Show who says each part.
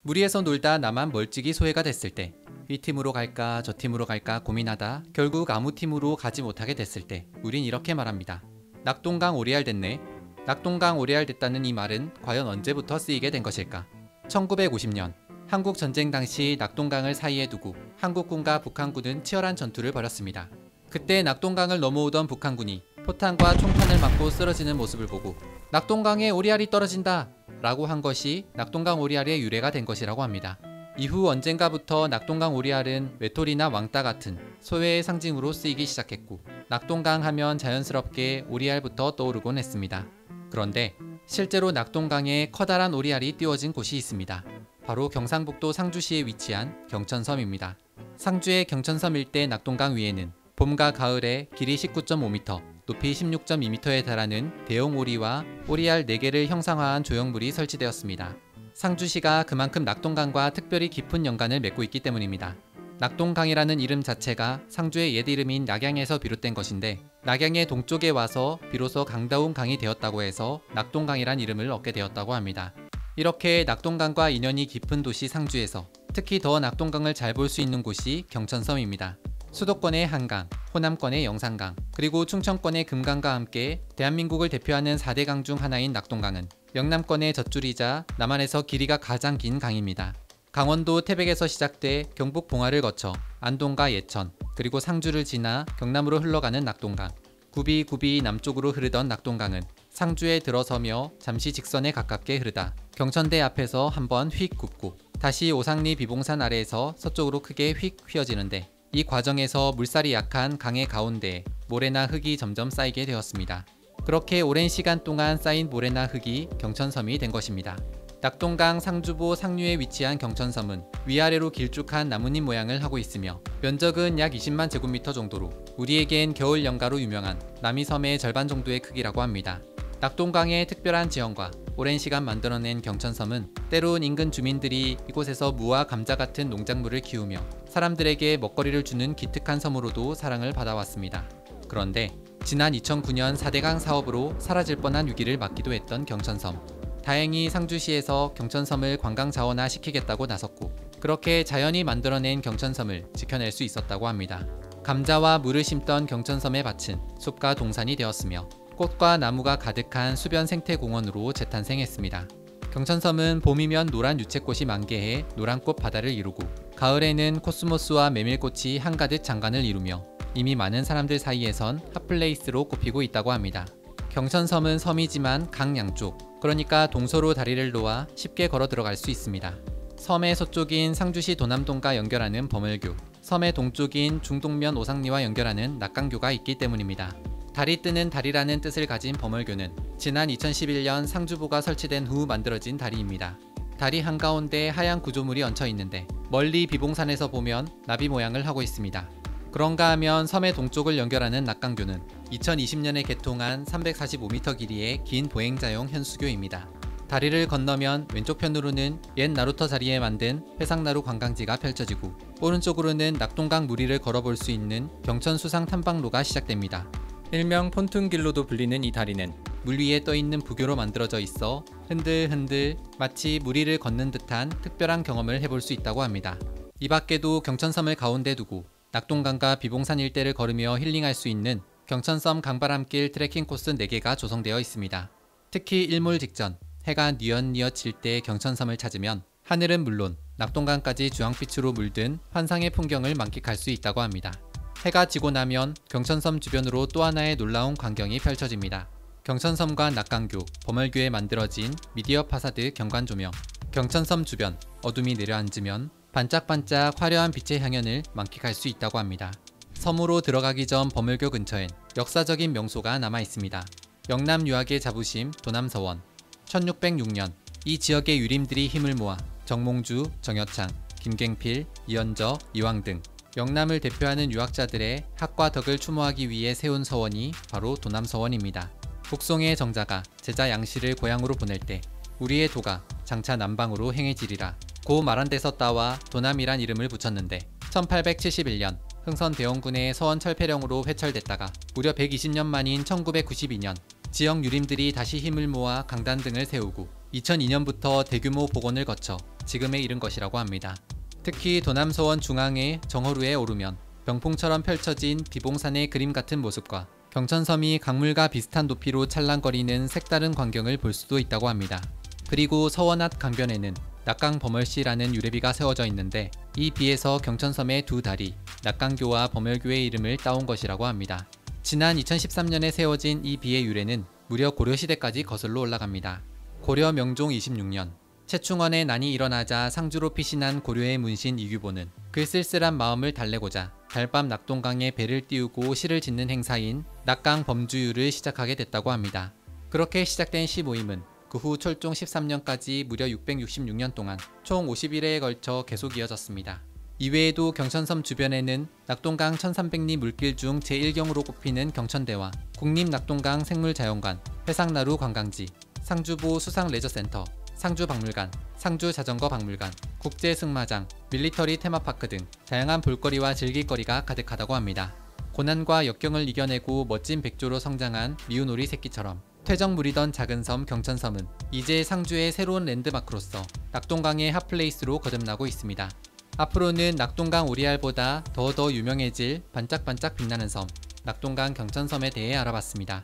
Speaker 1: 무리에서 놀다 나만 멀찍이 소외가 됐을 때, 이 팀으로 갈까 저 팀으로 갈까 고민하다 결국 아무 팀으로 가지 못하게 됐을 때 우린 이렇게 말합니다. 낙동강 오리알 됐네. 낙동강 오리알 됐다는 이 말은 과연 언제부터 쓰이게 된 것일까? 1950년 한국 전쟁 당시 낙동강을 사이에 두고 한국군과 북한군은 치열한 전투를 벌였습니다. 그때 낙동강을 넘어오던 북한군이 포탄과 총탄을 맞고 쓰러지는 모습을 보고 낙동강에 오리알이 떨어진다 라고 한 것이 낙동강 오리알의 유래가 된 것이라고 합니다. 이후 언젠가부터 낙동강 오리알은 외톨이나 왕따 같은 소외의 상징으로 쓰이기 시작했고, 낙동강 하면 자연스럽게 오리알부터 떠오르곤 했습니다. 그런데 실제로 낙동강에 커다란 오리알이 띄워진 곳이 있습니다. 바로 경상북도 상주시에 위치한 경천섬입니다. 상주의 경천섬 일대 낙동강 위에는 봄과 가을에 길이 19.5m, 높이 16.2m에 달하는 대형 오리와 오리알 4개를 형상화한 조형물이 설치되었습니다. 상주시가 그만큼 낙동강과 특별히 깊은 연관을 맺고 있기 때문입니다. 낙동강이라는 이름 자체가 상주의 옛 이름인 낙양에서 비롯된 것인데, 낙양의 동쪽에 와서 비로소 강다운 강이 되었다고 해서 낙동강이란 이름을 얻게 되었다고 합니다. 이렇게 낙동강과 인연이 깊은 도시 상주에서 특히 더 낙동강을 잘 볼 수 있는 곳이 경천섬입니다. 수도권의 한강, 호남권의 영산강, 그리고 충청권의 금강과 함께 대한민국을 대표하는 4대 강 중 하나인 낙동강은 영남권의 젖줄이자 남한에서 길이가 가장 긴 강입니다. 강원도 태백에서 시작돼 경북 봉화를 거쳐 안동과 예천, 그리고 상주를 지나 경남으로 흘러가는 낙동강. 굽이 남쪽으로 흐르던 낙동강은 상주에 들어서며 잠시 직선에 가깝게 흐르다 경천대 앞에서 한번 휙 굽고 다시 오상리 비봉산 아래에서 서쪽으로 크게 휙 휘어지는데, 이 과정에서 물살이 약한 강의 가운데에 모래나 흙이 점점 쌓이게 되었습니다. 그렇게 오랜 시간 동안 쌓인 모래나 흙이 경천섬이 된 것입니다. 낙동강 상주보 상류에 위치한 경천섬은 위아래로 길쭉한 나뭇잎 모양을 하고 있으며 면적은 약 20만 제곱미터 정도로 우리에겐 겨울 연가로 유명한 남이섬의 절반 정도의 크기라고 합니다. 낙동강의 특별한 지형과 오랜 시간 만들어낸 경천섬은 때론 인근 주민들이 이곳에서 무와 감자 같은 농작물을 키우며 사람들에게 먹거리를 주는 기특한 섬으로도 사랑을 받아왔습니다. 그런데 지난 2009년 4대강 사업으로 사라질 뻔한 위기를 맞기도 했던 경천섬. 다행히 상주시에서 경천섬을 관광자원화 시키겠다고 나섰고, 그렇게 자연이 만들어낸 경천섬을 지켜낼 수 있었다고 합니다. 감자와 물을 심던 경천섬의 밭은 숲과 동산이 되었으며 꽃과 나무가 가득한 수변 생태공원으로 재탄생했습니다. 경천섬은 봄이면 노란 유채꽃이 만개해 노란꽃 바다를 이루고, 가을에는 코스모스와 메밀꽃이 한가득 장관을 이루며 이미 많은 사람들 사이에선 핫플레이스로 꼽히고 있다고 합니다. 경천섬은 섬이지만 강 양쪽, 그러니까 동서로 다리를 놓아 쉽게 걸어 들어갈 수 있습니다. 섬의 서쪽인 상주시 도남동과 연결하는 범을교, 섬의 동쪽인 중동면 오상리와 연결하는 낙강교가 있기 때문입니다. 달이 뜨는 달이라는 뜻을 가진 범을교는 지난 2011년 상주보가 설치된 후 만들어진 다리입니다. 다리 한가운데 하얀 구조물이 얹혀 있는데 멀리 비봉산에서 보면 나비 모양을 하고 있습니다. 그런가 하면 섬의 동쪽을 연결하는 낙강교는 2020년에 개통한 345m 길이의 긴 보행자용 현수교입니다. 다리를 건너면 왼쪽편으로는 옛 나루터 자리에 만든 회상나루 관광지가 펼쳐지고, 오른쪽으로는 낙동강 무리를 걸어볼 수 있는 경천수상 탐방로가 시작됩니다. 일명 폰툰길로도 불리는 이 다리는 물 위에 떠있는 부교로 만들어져 있어 흔들흔들 마치 무리를 걷는 듯한 특별한 경험을 해볼 수 있다고 합니다. 이 밖에도 경천섬을 가운데 두고 낙동강과 비봉산 일대를 걸으며 힐링할 수 있는 경천섬 강바람길 트레킹 코스 4개가 조성되어 있습니다. 특히 일몰 직전 해가 뉘엿뉘엿 질 때 경천섬을 찾으면 하늘은 물론 낙동강까지 주황빛으로 물든 환상의 풍경을 만끽할 수 있다고 합니다. 해가 지고 나면 경천섬 주변으로 또 하나의 놀라운 광경이 펼쳐집니다. 경천섬과 낙강교, 범을교에 만들어진 미디어 파사드 경관 조명, 경천섬 주변 어둠이 내려앉으면 반짝반짝 화려한 빛의 향연을 만끽할 수 있다고 합니다. 섬으로 들어가기 전 범을교 근처엔 역사적인 명소가 남아 있습니다. 영남 유학의 자부심 도남서원. 1606년 이 지역의 유림들이 힘을 모아 정몽주, 정여창, 김갱필, 이현저, 이왕 등 영남을 대표하는 유학자들의 학과 덕을 추모하기 위해 세운 서원이 바로 도남서원입니다. 북송의 정자가 제자 양씨를 고향으로 보낼 때 우리의 도가 장차 남방으로 행해지리라 고 말한 데서 따와 도남이란 이름을 붙였는데, 1871년 흥선대원군의 서원 철폐령으로 회철됐다가 무려 120년 만인 1992년 지역 유림들이 다시 힘을 모아 강단 등을 세우고 2002년부터 대규모 복원을 거쳐 지금에 이른 것이라고 합니다. 특히 도남서원 중앙의 정허루에 오르면 병풍처럼 펼쳐진 비봉산의 그림 같은 모습과 경천섬이 강물과 비슷한 높이로 찰랑거리는 색다른 광경을 볼 수도 있다고 합니다. 그리고 서원앗 강변에는 낙강범월시라는 유래비가 세워져 있는데 이 비에서 경천섬의 두 다리 낙강교와 범월교의 이름을 따온 것이라고 합니다. 지난 2013년에 세워진 이 비의 유래는 무려 고려시대까지 거슬러 올라갑니다. 고려 명종 26년 최충원의 난이 일어나자 상주로 피신한 고려의 문신 이규보는 그 쓸쓸한 마음을 달래고자 달밤 낙동강에 배를 띄우고 시를 짓는 행사인 낙강 범주유를 시작하게 됐다고 합니다. 그렇게 시작된 시모임은 그 후 철종 13년까지 무려 666년 동안 총 50일에 걸쳐 계속 이어졌습니다. 이외에도 경천섬 주변에는 낙동강 1300리 물길 중 제1경으로 꼽히는 경천대와 국립낙동강 생물자연관, 해상나루 관광지, 상주보 수상레저센터, 상주박물관, 상주자전거박물관, 국제승마장, 밀리터리 테마파크 등 다양한 볼거리와 즐길거리가 가득하다고 합니다. 고난과 역경을 이겨내고 멋진 백조로 성장한 미운 오리 새끼처럼 퇴적물이던 작은 섬 경천섬은 이제 상주의 새로운 랜드마크로서 낙동강의 핫플레이스로 거듭나고 있습니다. 앞으로는 낙동강 오리알보다 더 유명해질 반짝반짝 빛나는 섬, 낙동강 경천섬에 대해 알아봤습니다.